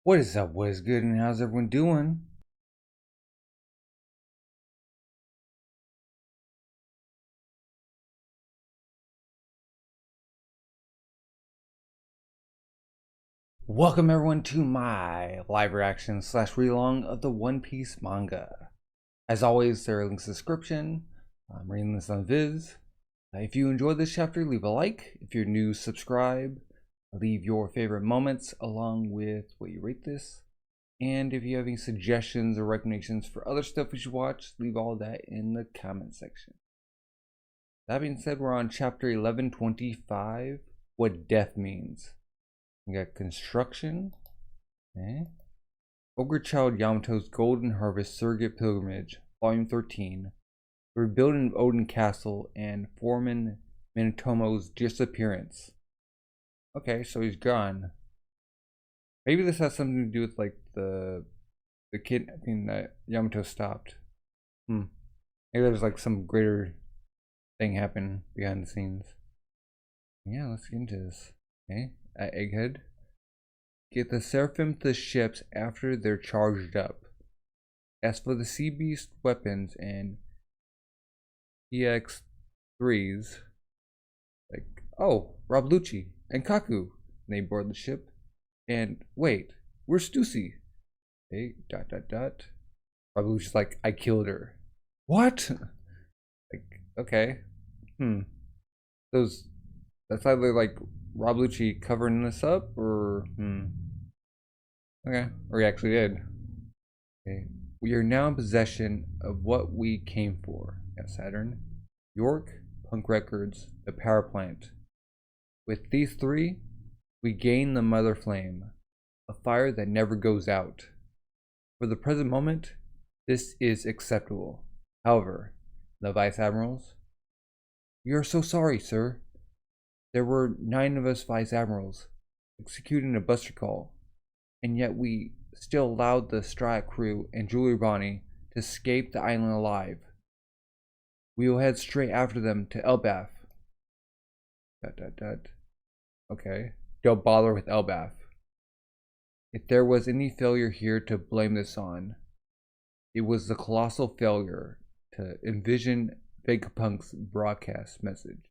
What is up? What is good? And how's everyone doing? Welcome everyone to my live reaction slash read-along of the One Piece manga. As always, there are links in the description. I'm reading this on Viz. If you enjoyed this chapter, leave a like. If you're new, subscribe. Leave your favorite moments along with what you rate this. And if you have any suggestions or recommendations for other stuff we should watch, leave all that in the comment section. That being said, we're on chapter 1125, What Death Means. We got construction. Okay. Ogre Child Yamato's Golden Harvest Surrogate Pilgrimage, Volume 13. The Rebuilding of Odin Castle and Foreman Minatomo's disappearance. Okay, so he's gone. Maybe this has something to do with like the kidnapping that Yamato stopped. Maybe there's like some greater thing happening behind the scenes. Yeah, let's get into this. Okay, at Egghead. Get the Seraphim to the ships after they're charged up. As for the Sea Beast weapons and EX3s, like, oh, rob Lucci and Kaku. And they board the ship. And wait, where's Stussy? Okay, ... Rob Lucci's like, I killed her. What? Like, okay. That's either like Rob Lucci covering this up or okay, or he actually did. Okay, we are now in possession of what we came for at Saturn, York, Punk Records, the power plant. With these three, we gain the Mother Flame, a fire that never goes out. For the present moment, this is acceptable. However, the Vice Admirals, we are so sorry, sir. There were 9 of us Vice Admirals executing a buster call, and yet we still allowed the Strat crew and Jewelry Bonnie to escape the island alive. We will head straight after them to Elbaf. ... Okay, don't bother with Elbaf. If there was any failure here to blame this on, it was the colossal failure to envision Vegapunk's broadcast message.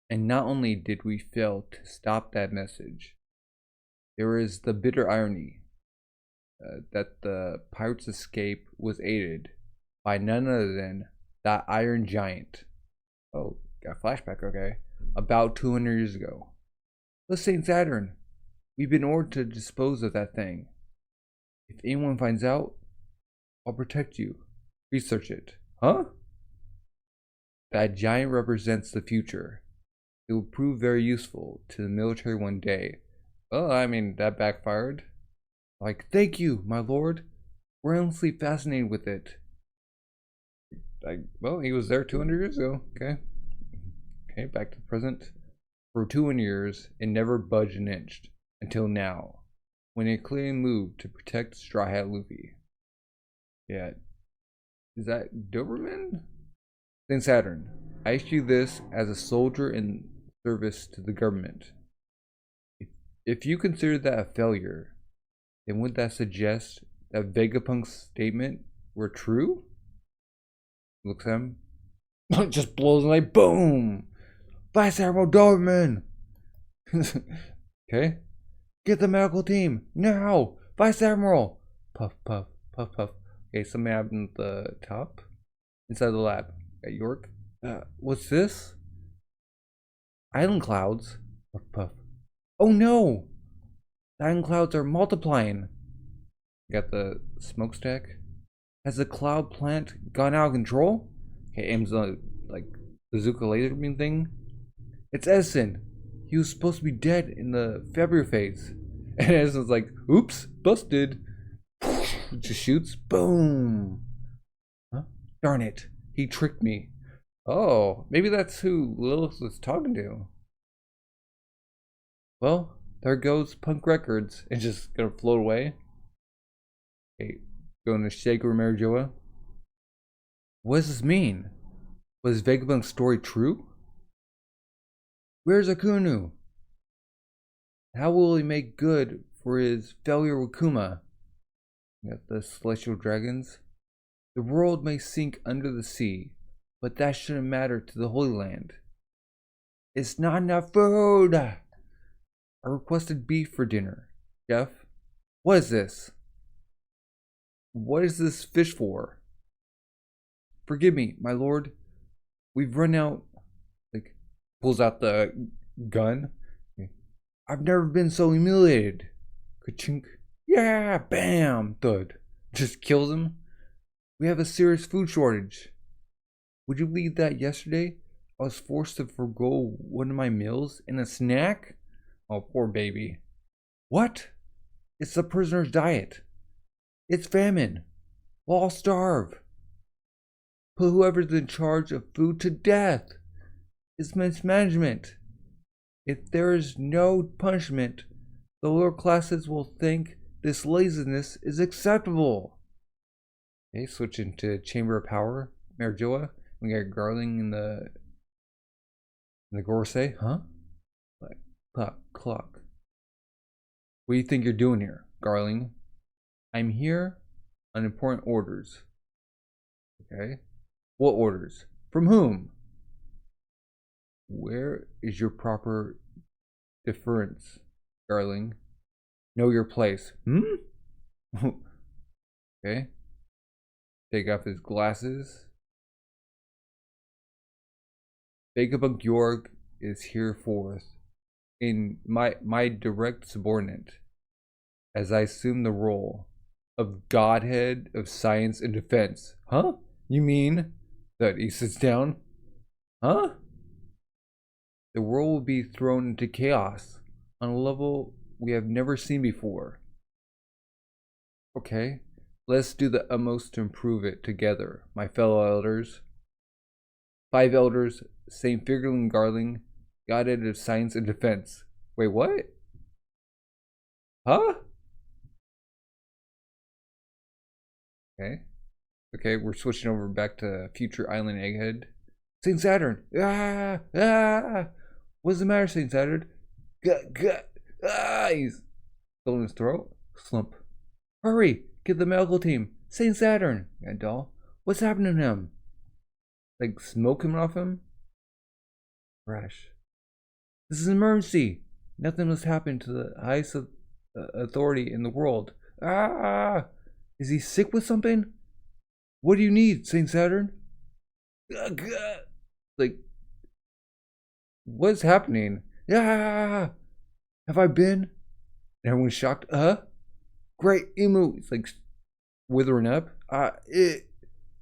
And not only did we fail to stop that message, there is the bitter irony that the pirate's escape was aided by none other than that Iron Giant. Oh, got a flashback, okay. About 200 years ago. Let's say Saturn. We've been ordered to dispose of that thing. If anyone finds out, I'll protect you. Research it. Huh? That giant represents the future. It will prove very useful to the military one day. Well, I mean, that backfired. Like, thank you, my lord. We're endlessly fascinated with it. Well, he was there 200 years ago. Okay. Okay, back to the present. For 200 years, it never budged an inch. Until now, when it clearly moved to protect Straw Hat Luffy. Yeah. Is that Doberman? Then Saturn. I issue this as a soldier in service to the government. If you consider that a failure, then would that suggest that Vegapunk's statement were true? Looks at him. Just blows away. Boom! Vice Admiral Doberman! Okay. Get the medical team now! Vice Admiral! Puff, puff, puff, puff. Okay, somebody up in the top. Inside the lab. At York. What's this? Island clouds. Puff, puff. Oh no! The island clouds are multiplying. Got the smokestack. Has the cloud plant gone out of control? Okay, aims the like bazooka laser beam thing. It's Edison. He was supposed to be dead in the February phase. And Edison's like, oops, busted. Just shoots. Boom. Huh? Darn it. He tricked me. Oh, maybe that's who Lilith was talking to. Well, there goes Punk Records. And just gonna float away. Okay, going to Shaka Marijoa. What does this mean? Was Vegapunk's story true? Where's Akunu? How will he make good for his failure with Kuma. We got the celestial dragons. The world may sink under the sea, but that shouldn't matter to the Holy Land. It's not enough food! I requested beef for dinner. Jeff, what is this? What is this fish for? Forgive me, my lord. We've run out. Like, pulls out the gun. I've never been so humiliated. Ka-chink. Yeah, bam, thud. Just kills him. We have a serious food shortage. Would you believe that yesterday I was forced to forgo one of my meals and a snack? Oh, poor baby. What? It's the prisoner's diet. It's famine. We'll all starve. Put whoever's in charge of food to death. It's mismanagement. If there is no punishment, the lower classes will think this laziness is acceptable. Okay, switching to Chamber of Power. Marijoa. We got Garling in the Gorsay. Huh? Like, clock. What do you think you're doing here, Garling? I'm here on important orders. Okay. What orders? From whom? Where is your proper deference, Garling? Know your place. Okay. Take off his glasses. Vegapunk York is hereforth in my direct subordinate, as I assume the role of Godhead of Science and Defense. Huh? You mean that he sits down? Huh? The world will be thrown into chaos on a level we have never seen before. Okay, let's do the utmost to improve it together, my fellow elders. 5 elders, St. Figarland Garling, Godhead of Science and Defense. Wait, what? Huh? Okay, we're switching over back to Future Island Egghead. St. Saturn! What's the matter, St. Saturn? He's filling his throat. Slump. Hurry! Get the medical team! St. Saturn! Yeah, doll. What's happening to him? Like smoke coming off him? Crash. This is an emergency! Nothing must happen to the highest authority in the world. Is he sick with something? What do you need, St. Saturn? Like, what's happening? Have I been? Everyone's shocked. Great Emu. It's like withering up.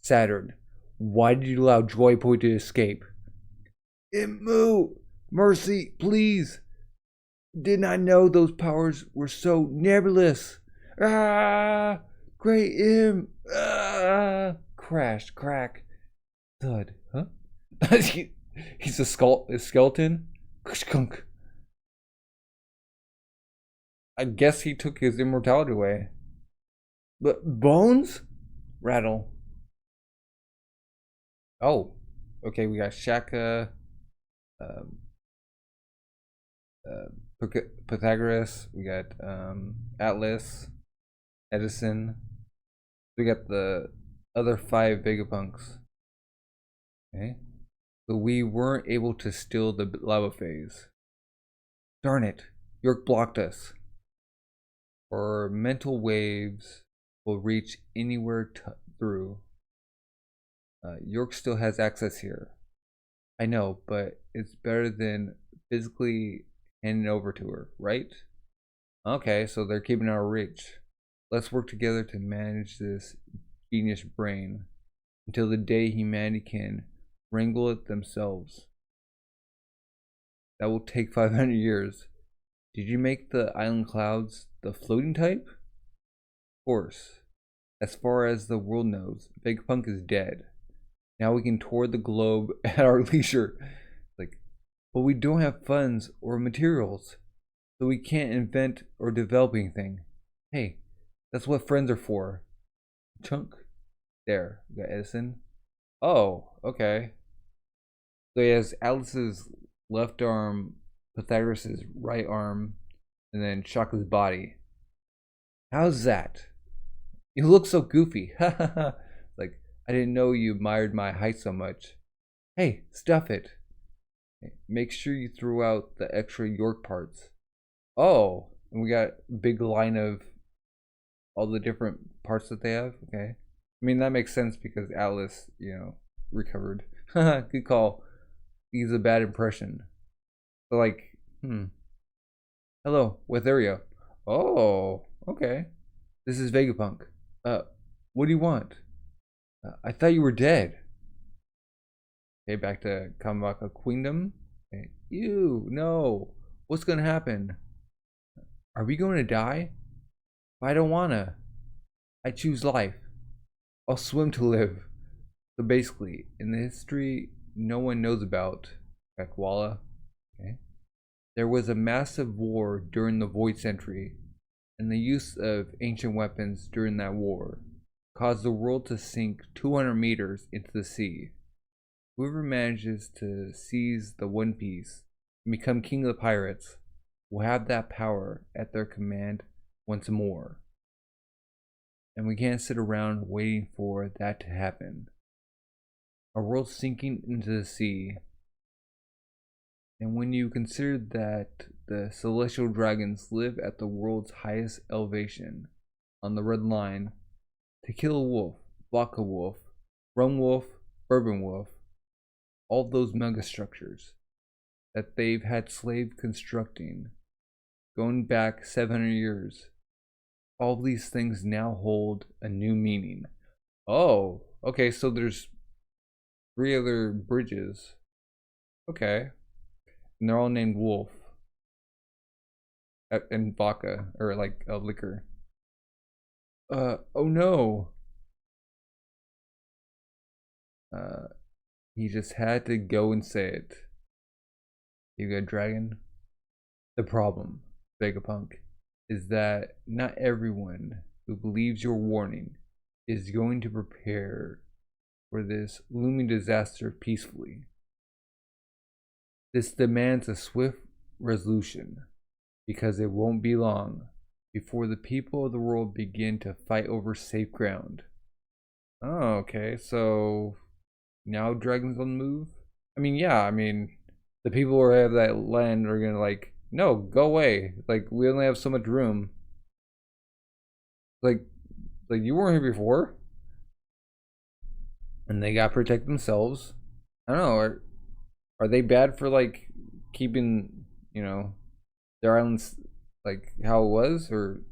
Saturn, why did you allow Joy Boy to escape? Emu, mercy, please. Did not know those powers were so nebulous. Great Im. Crash, crack, thud. Huh? He's a skeleton. Kunk. I guess he took his immortality away. But bones? Rattle. Oh, okay. We got Shaka, Pythagoras. We got Atlas, Edison. We got the other 5 Vegapunks. Okay, but we weren't able to steal the lava phase. Darn it! York blocked us. Our mental waves will reach anywhere through. York still has access here. I know, but it's better than physically handing over to her, right? Okay, so they're keeping our reach. Let's work together to manage this genius brain until the day humanity can wrangle it themselves. That will take 500 years. Did you make the island clouds the floating type? Of course. As far as the world knows, Vegapunk is dead. Now we can tour the globe at our leisure. But we don't have funds or materials, so we can't invent or develop anything. Hey, that's what friends are for. Chunk. There, we got Edison. Oh, okay. So he has Alice's left arm, Pythagoras' right arm, and then Shaka's body. How's that? You look so goofy. Like, I didn't know you admired my height so much. Hey, stuff it. Make sure you throw out the extra York parts. Oh, and we got a big line of all the different parts that they have. Okay. I mean, that makes sense because Atlas, recovered. Good call. He's a bad impression. So, like, hello, Wetherio. Oh, okay. This is Vegapunk. What do you want? I thought you were dead. Okay, back to Kamabaka Queendom. Okay. Ew, no. What's gonna happen? Are we going to die? I don't wanna. I choose life. I'll swim to live. So basically, in the history no one knows about, Bekwala, okay, there was a massive war during the Void Century, and the use of ancient weapons during that war caused the world to sink 200 meters into the sea. Whoever manages to seize the One Piece and become king of the pirates will have that power at their command once more. And we can't sit around waiting for that to happen. Our world's sinking into the sea. And when you consider that the celestial dragons live at the world's highest elevation, on the red line, Tequila Wolf, Vodka Wolf, Rum Wolf, Bourbon Wolf, all those mega structures that they've had slaves constructing, going back 700 years, all these things now hold a new meaning. Oh, okay, so there's 3 other bridges. Okay. And they're all named Wolf. And vodka, or like a liquor. Oh no. He just had to go and say it. You got dragon? The problem, Vegapunk, is that not everyone who believes your warning is going to prepare for this looming disaster peacefully. This demands a swift resolution, because it won't be long before the people of the world begin to fight over safe ground. Oh, okay, so now dragons on the move? I mean, yeah, the people who have that land are gonna like, no, go away. Like, we only have so much room. Like you weren't here before. And they gotta protect themselves. I don't know, are they bad for like keeping, their islands like how it was, or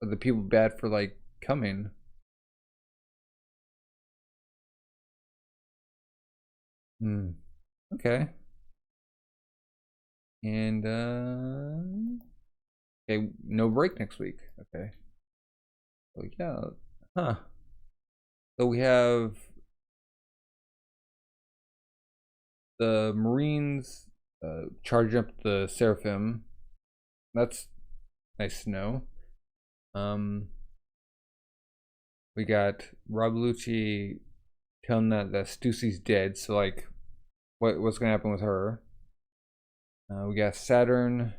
are the people bad for like coming? Okay. And okay, no break next week. Okay. Oh yeah. Huh. So we have the Marines charge up the Seraphim. That's nice to know. We got Rob Lucci telling that Stussy's dead, so like what's gonna happen with her? We got Saturn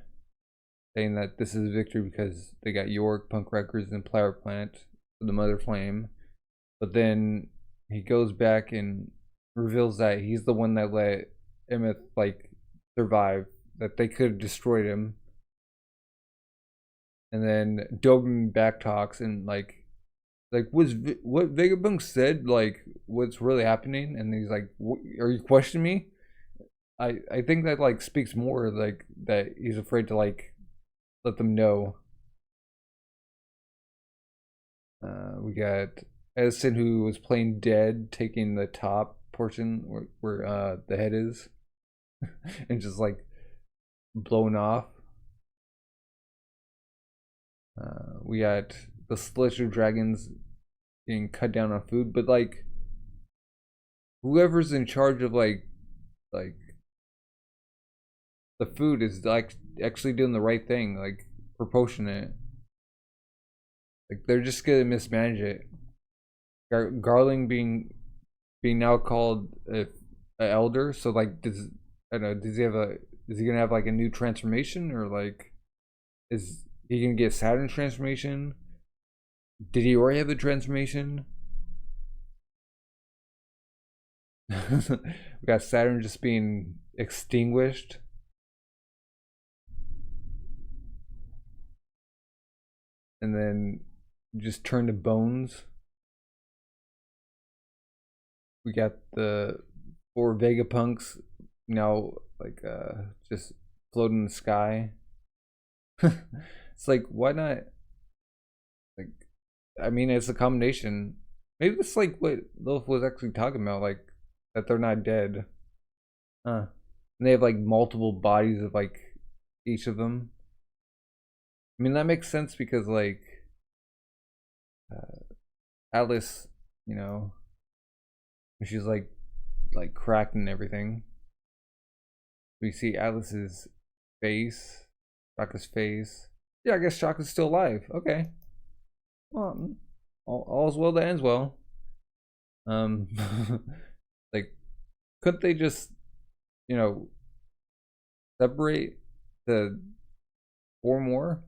saying that this is a victory because they got York, Punk Records, and Flower Planet, the Mother Flame. But then he goes back and reveals that he's the one that let Emmett like survive, that they could have destroyed him. And then Doberman backtalks and like was what Vegapunk said like what's really happening, and he's like, are you questioning me? I think that like speaks more like that he's afraid to like let them know. We got Edison, who was playing dead, taking the top portion where the head is and just like blown off. We got the celestial dragons getting cut down on food, but like whoever's in charge of like the food is like actually doing the right thing, like proportionate. Like they're just gonna mismanage it. Garling being now called a elder, so like I don't know, is he gonna have like a new transformation, or like is He can get Saturn's transformation. Did he already have the transformation? We got Saturn just being extinguished. And then just turn to bones. We got the 4 Vegapunks now, like, just floating in the sky. It's like, why not? Like, I mean, it's a combination. Maybe it's like what Lilith was actually talking about, like, that they're not dead. And they have, like, multiple bodies of, like, each of them. I mean, that makes sense because, like, Alice, you know, she's like cracked and everything. We see Alice's face, Shaka's face. Yeah, I guess Shaka's still alive. Okay. Well, all's well that ends well. Like, couldn't they just, you know, separate the 4 more?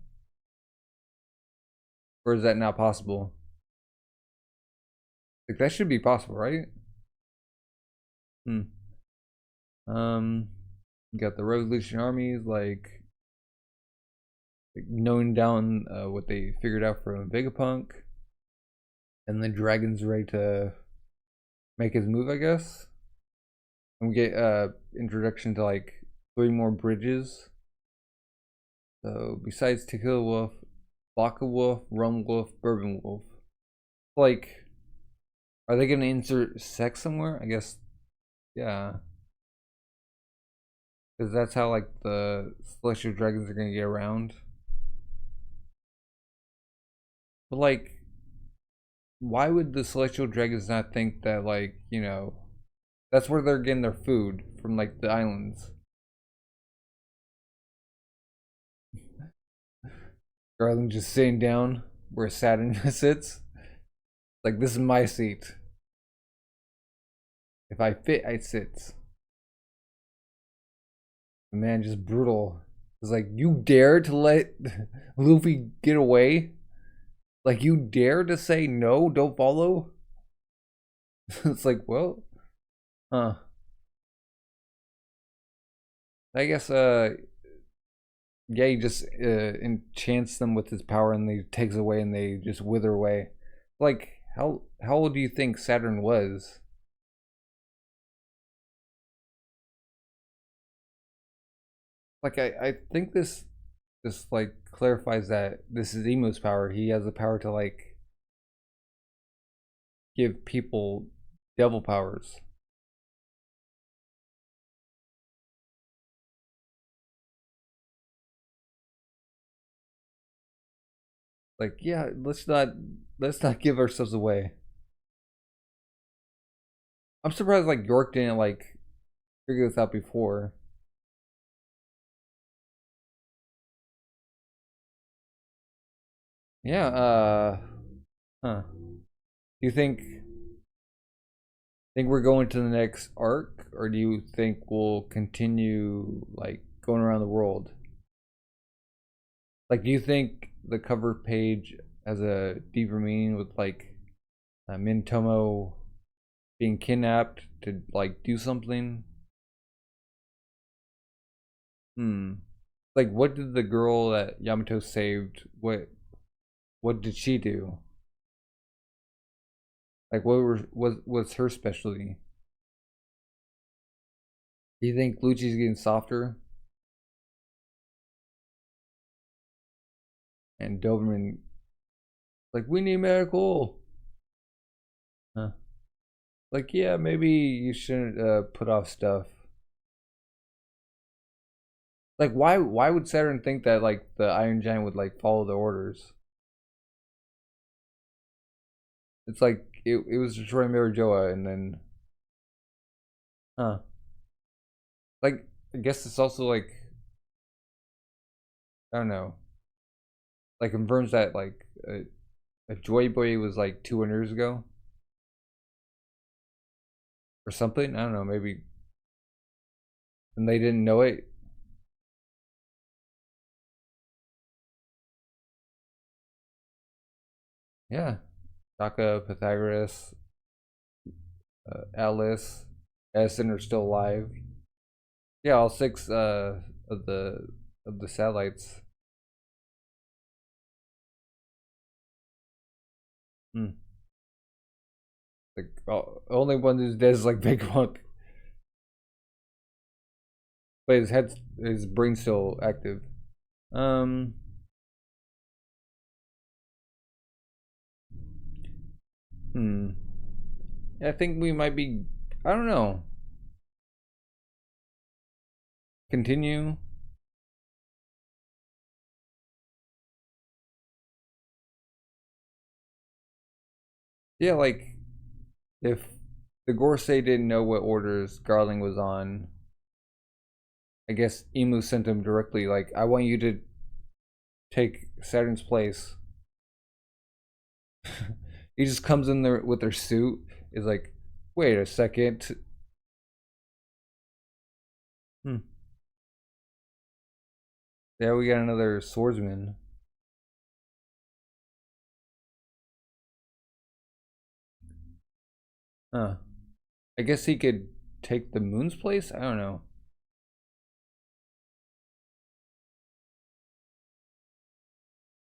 Or is that not possible? Like, that should be possible, right? You got the Revolution armies, like knowing down what they figured out from Vegapunk. And the dragon's ready to make his move, I guess. And we get introduction to like 3 more bridges. So besides Tequila Wolf, Vodka Wolf, Rum Wolf, Bourbon Wolf. Like, are they gonna insert sex somewhere? I guess, yeah. Because that's how like the celestial dragons are gonna get around. But like, why would the celestial dragons not think that, like, you know, that's where they're getting their food from, like the islands? Garling just sitting down where Saturn sits. Like, this is my seat. If I fit, I sit. The man just brutal. It's like, you dare to let Luffy get away? Like, you dare to say no, don't follow? It's like, well, I guess, yeah, he just enchants them with his power and he takes away and they just wither away. Like, how old do you think Saturn was? Like, I think this like clarifies that this is Emo's power. He has the power to like give people devil powers. Like, yeah, let's not give ourselves away. I'm surprised like York didn't like figure this out before. Yeah, huh. Do you think we're going to the next arc, or do you think we'll continue like going around the world? Like, do you think the cover page has a deeper meaning with like Mintomo being kidnapped to like do something? Like, what did the girl that Yamato saved? What did she do? Like, what's her specialty? Do you think Lucci's getting softer? And Doberman, like, we need medical. Huh. Like, yeah, maybe you shouldn't put off stuff. Like, why would Saturn think that like the Iron Giant would like follow the orders? It's like it was destroying Marijoa and then, huh? Like, I guess it's also like, I don't know, like confirms that like a Joy Boy was like 200 years ago or something. I don't know, maybe, and they didn't know it. Yeah, Shaka, Pythagoras, Alice, Edison are still alive. Yeah, all six of the satellites. Hmm. Like only one who's dead is like Vegapunk, but his brain's still active. Um. Hmm. I think we might be. I don't know. Continue. Yeah, like if the Gorsei didn't know what orders Garling was on, I guess Emu sent him directly. Like, I want you to take Saturn's place. He just comes in there with their suit. Is like, wait a second. Hmm. Yeah, we got another swordsman. Huh. I guess he could take the moon's place? I don't know.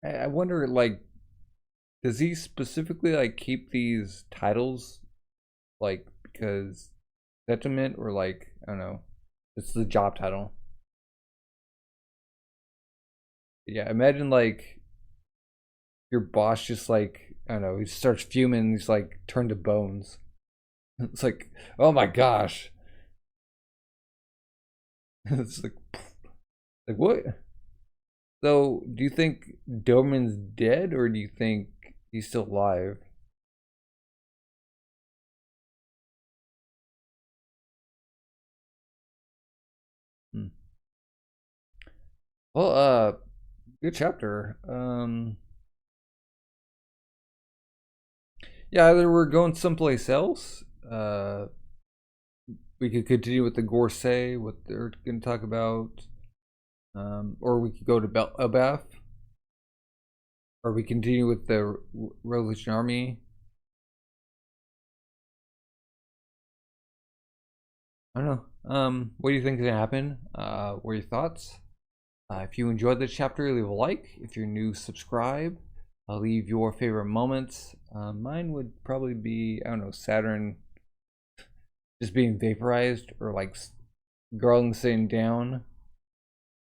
I wonder, like, does he specifically, like, keep these titles, like, because sentiment or, like, I don't know. It's the job title. Yeah, imagine, like, your boss just, like, I don't know, he starts fuming, he's, like, turned to bones. It's like, oh my gosh. It's like what? So, do you think Doberman's dead, or do you think he's still alive? Hmm. Well, good chapter. Yeah, either we're going someplace else. We could continue with the Gorsei, what they're going to talk about, or we could go to Elbaf, or we continue with the Revolution Army. I don't know. What do you think is gonna happen? What are your thoughts? If you enjoyed this chapter, leave a like. If you're new, subscribe. Leave your favorite moments. Mine would probably be, I don't know, Saturn just being vaporized, or like Garland sitting down,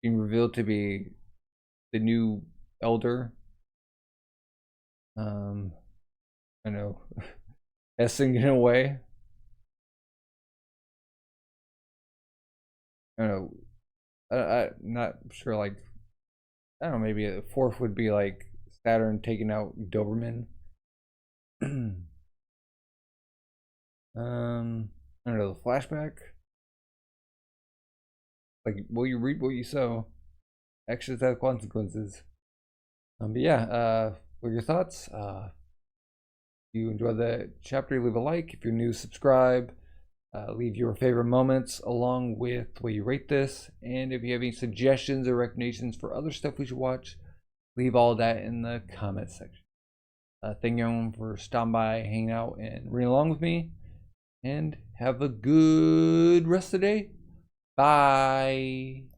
being revealed to be the new elder. Um, I know, Essing getting away. I don't know. I'm not sure. Like, I don't know. Maybe a fourth would be like Saturn taking out Doberman. I don't know, the flashback. Like, will you reap what you sow? Actions have consequences. But yeah, what are your thoughts? If you enjoyed the chapter, leave a like. If you're new, subscribe. Leave your favorite moments along with what you rate this. And if you have any suggestions or recommendations for other stuff we should watch, leave all that in the comment section. Thank you everyone for stopping by, hanging out, and reading along with me. And have a good rest of the day. Bye.